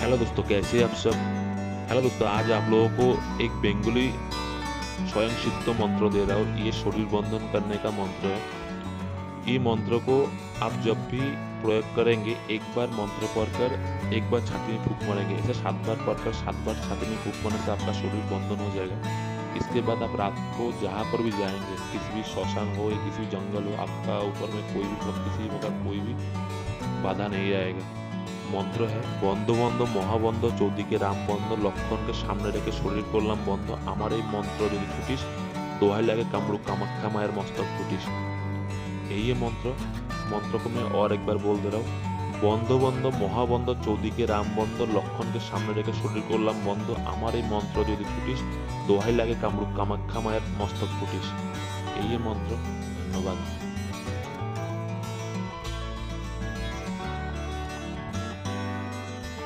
Hello दोस्तों, कैसे हैं आप सब। हेलो दोस्तों, आज आप लोगों को एक बेंगोली स्वयं सिद्ध मंत्र दे रहा हूँ। ये शरीर बंधन करने का मंत्र है। ये मंत्र को आप जब भी प्रयोग करेंगे, एक बार मंत्र पढ़कर एक बार छाती में फूंक मारेंगे। ऐसे 7 बार पढ़कर 7 बार छाती में फूंक मारने से आपका शरीर बंधन हो जाएगा। इसके बाद आप रात को जहाँ पर भी जाएंगे, किसी भी श्मशान हो या किसी भी जंगल हो, आपका ऊपर में कोई भी किसी प्रकार कोई भी बाधा नहीं आएगा। মন্ত্র হ্যাঁ, বন্ধ বন্ধ মহাবন্ধ চৌদিকে রাম বন্ধ লক্ষণকে সামনে রেখে শরীর করলাম বন্ধ আমার এই মন্ত্র যদি ছুটিস দোহাই লাগে कामरूप कामाख्या मायर मस्तक फुटिस। यही मंत्र को मैं और एक बार बोल दे रहा हूँ। बंध बंध महाबंध चौदिके राम बंध लक्षण के सामने रेखे शरीर करलाम बंध आमार এই मंत्र যদি ছুটিস দোহাই লাগে कामरूप कामाख्या मायर मस्तक फुटिस। यही मंत्र। धन्यवाद।